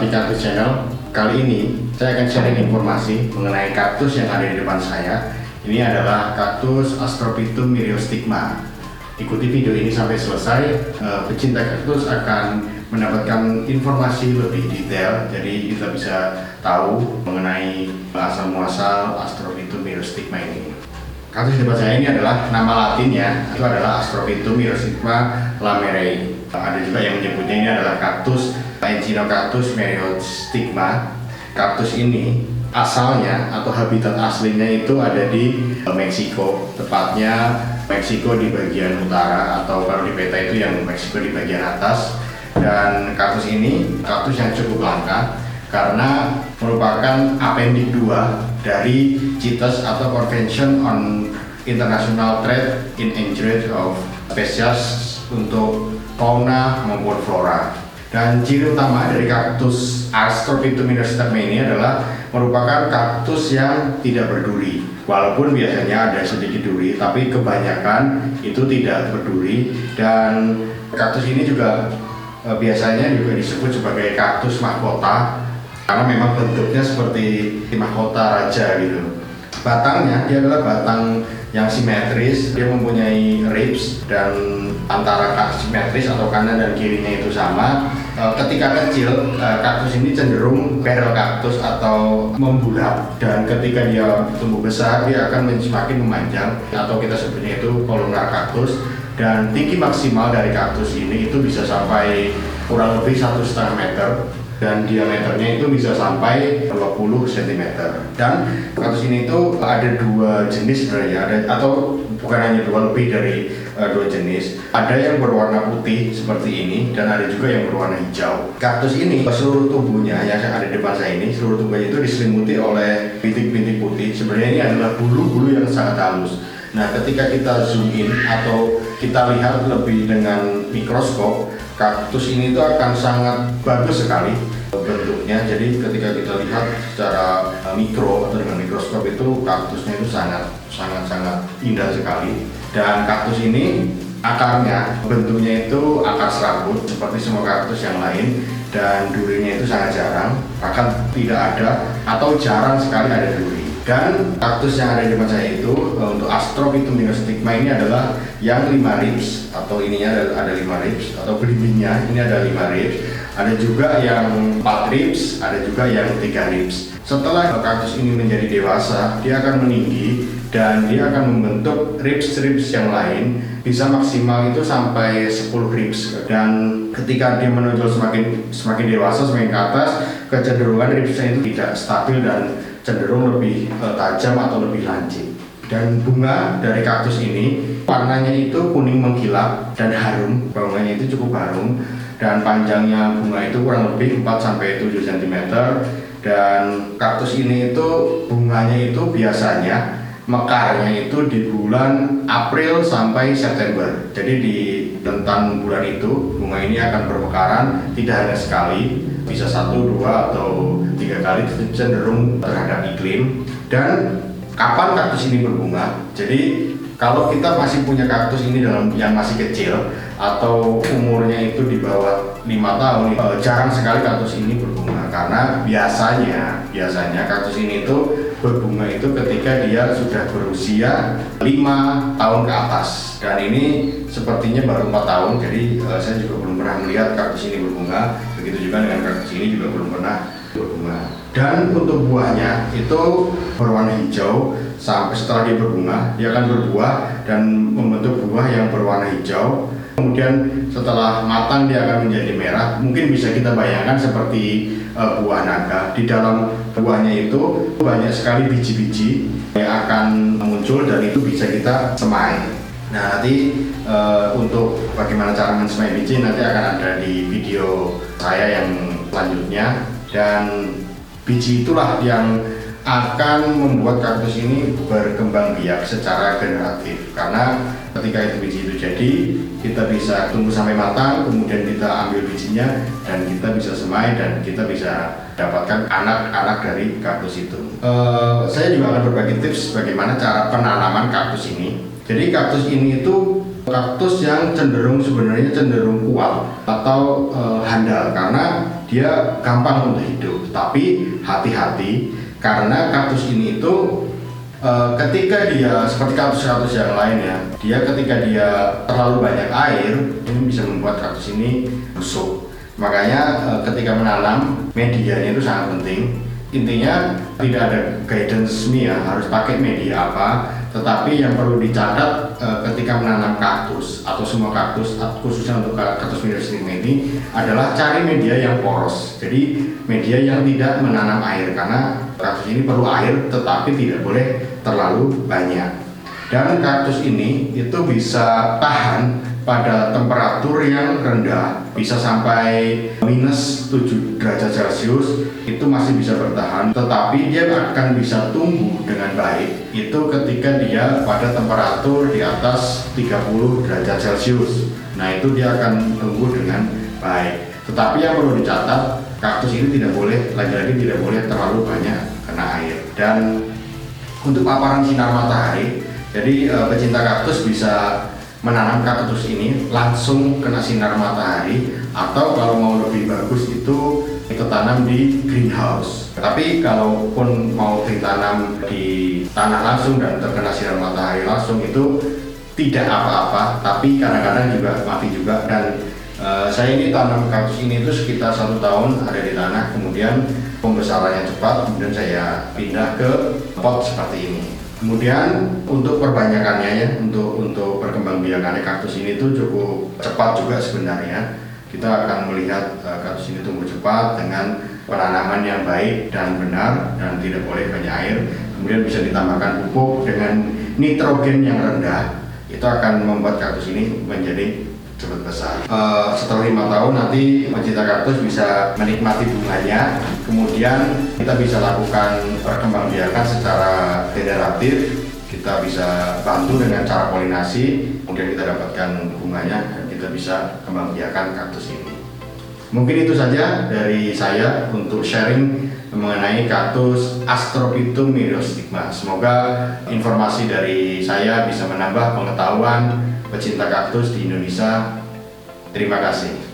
di Kaktus Channel. Kali ini saya akan sharing informasi mengenai kaktus yang ada di depan saya. Ini adalah kaktus Astrophytum myriostigma. Ikuti video ini sampai selesai. Pecinta kaktus akan mendapatkan informasi lebih detail, jadi kita bisa tahu mengenai asal muasal Astrophytum myriostigma ini. Kaktus di depan saya ini adalah nama latinnya, itu adalah Astrophytum myriostigma lamerei. Ada juga yang menyebutnya ini adalah kaktus Echinocactus myriostigma. Kaktus ini asalnya atau habitat aslinya itu ada di Meksiko, tepatnya Meksiko di bagian utara, atau kalau di peta itu yang Meksiko di bagian atas. Dan kaktus ini kaktus yang cukup langka karena merupakan appendix 2 dari CITES atau Convention on International Trade in Endangered of Species untuk fauna maupun flora. Dan ciri utama dari kaktus Astrophytum myriostigma ini adalah merupakan kaktus yang tidak berduri. Walaupun biasanya ada sedikit duri, tapi kebanyakan itu tidak berduri. Dan kaktus ini juga biasanya juga disebut sebagai kaktus mahkota karena memang bentuknya seperti mahkota raja gitu. Batangnya dia adalah batang yang simetris, dia mempunyai ribs dan antara simetris atau kanan dan kirinya itu sama. Ketika kecil, kaktus ini cenderung barrel kaktus atau membulat, dan ketika dia tumbuh besar dia akan semakin memanjang atau kita sebutnya itu columnar kaktus. Dan tinggi maksimal dari kaktus ini itu bisa sampai kurang lebih 1,5 meter, dan diameternya itu bisa sampai 20 cm. Dan kaktus ini itu ada dua jenis sebenarnya, atau bukan hanya dua, lebih dari dua jenis. Ada yang berwarna putih seperti ini, dan ada juga yang berwarna hijau. Kaktus ini seluruh tubuhnya yang ada di depan saya ini, seluruh tubuhnya itu diselimuti oleh bintik-bintik putih. Sebenarnya ini adalah bulu-bulu yang sangat halus. Nah, ketika kita zoom in atau kita lihat lebih dengan mikroskop, kaktus ini tuh akan sangat bagus sekali bentuknya. Jadi ketika kita lihat secara mikro atau dengan mikroskop itu kaktusnya itu sangat indah sekali. Dan kaktus ini akarnya bentuknya itu akar serabut seperti semua kaktus yang lain, dan durinya itu sangat jarang, bahkan tidak ada atau jarang sekali ada duri. Dan kaktus yang ada di depan saya itu untuk Astrophytum myriostigma ini adalah yang 5 ribs, atau ininya ada 5 ribs, atau belimbingnya ini ada 5 ribs. Ada juga yang 4 ribs, ada juga yang 3 ribs. Setelah kaktus ini menjadi dewasa, dia akan meninggi dan dia akan membentuk ribs-ribs yang lain, bisa maksimal itu sampai 10 ribs. Dan ketika dia menonjol semakin dewasa, semakin ke atas, kecenderungan ribsnya itu tidak stabil dan cenderung lebih tajam atau lebih lancip. Dan bunga dari kaktus ini warnanya itu kuning mengkilap dan harum, bunganya itu cukup harum, dan panjangnya bunga itu kurang lebih 4-7 cm. Dan kaktus ini itu bunganya itu biasanya mekarnya itu di bulan April sampai September. Jadi di rentan bulan itu bunga ini akan bermekaran, tidak hanya sekali, bisa 1, 2, atau 3 kali, cenderung terhadap iklim. Dan kapan kaktus ini berbunga? Jadi kalau kita masih punya kaktus ini dalam yang masih kecil atau umurnya itu di bawah 5 tahun, jarang sekali kaktus ini berbunga, karena biasanya kaktus ini itu berbunga itu ketika dia sudah berusia 5 tahun ke atas. Dan ini sepertinya baru 4 tahun, jadi saya juga belum pernah melihat kaktus ini berbunga. Begitu juga dengan kaktus ini juga belum pernah berbunga. Dan untuk buahnya itu berwarna hijau. Sampai setelah dia berbunga, dia akan berbuah dan membentuk buah yang berwarna hijau. Kemudian setelah matang dia akan menjadi merah. Mungkin bisa kita bayangkan seperti buah naga. Di dalam buahnya itu banyak sekali biji-biji yang akan muncul, dan itu bisa kita semai. Nah, nanti untuk bagaimana cara mensemai biji nanti akan ada di video saya yang selanjutnya. Dan biji itulah yang akan membuat kaktus ini berkembang biak secara generatif, karena ketika itu biji itu jadi, kita bisa tunggu sampai matang, kemudian kita ambil bijinya dan kita bisa semai, dan kita bisa dapatkan anak-anak dari kaktus itu. Saya juga akan berbagi tips bagaimana cara penanaman kaktus ini. Jadi kaktus ini itu kaktus yang sebenarnya cenderung kuat atau handal, karena dia gampang untuk hidup. Tapi hati-hati, karena kaktus ini itu ketika dia seperti kaktus-kaktus yang lain ya, dia ketika dia terlalu banyak air, ini bisa membuat kaktus ini busuk. Makanya ketika menanam, medianya itu sangat penting. Intinya tidak ada guidance ya, harus pakai media apa. Tetapi yang perlu dicatat ketika menanam kaktus atau semua kaktus, khususnya untuk kaktus myriostigma ini, adalah cari media yang poros. Jadi media yang tidak menanam air, karena kaktus ini perlu air tetapi tidak boleh terlalu banyak. Dan kaktus ini itu bisa tahan pada temperatur yang rendah, bisa sampai minus 7 derajat Celcius, itu masih bisa bertahan. Tetapi dia akan bisa tumbuh dengan baik itu ketika dia pada temperatur di atas 30 derajat Celcius. Nah, itu dia akan tumbuh dengan baik. Tetapi yang perlu dicatat, kaktus ini tidak boleh, lagi-lagi tidak boleh terlalu banyak kena air. Dan untuk paparan sinar matahari, jadi pecinta kaktus bisa menanam kaktus ini langsung kena sinar matahari, atau kalau mau lebih bagus itu tanam di greenhouse. Tapi kalaupun mau ditanam di tanah langsung dan terkena sinar matahari langsung, itu tidak apa-apa, tapi kadang-kadang juga mati juga. Dan saya ini tanam kaktus ini itu sekitar 1 tahun ada di tanah, kemudian pembesarannya cepat, kemudian saya pindah ke pot seperti ini. Kemudian untuk perbanyakannya ya, untuk perkembangbiakannya kaktus ini tuh cukup cepat juga sebenarnya. Kita akan melihat kaktus ini tumbuh cepat dengan penanaman yang baik dan benar, dan tidak boleh banyak air. Kemudian bisa ditambahkan pupuk dengan nitrogen yang rendah, itu akan membuat kaktus ini menjadi cepat besar. Setelah 5 tahun nanti pecinta kaktus bisa menikmati bunganya. Kemudian kita bisa lakukan perkembangbiakan secara generatif. Kita bisa bantu dengan cara polinasi, kemudian kita dapatkan bunganya dan kita bisa kembangbiakan kaktus ini. Mungkin itu saja dari saya untuk sharing mengenai kaktus Astrophytum myriostigma. Semoga informasi dari saya bisa menambah pengetahuan pecinta kaktus di Indonesia. Terima kasih.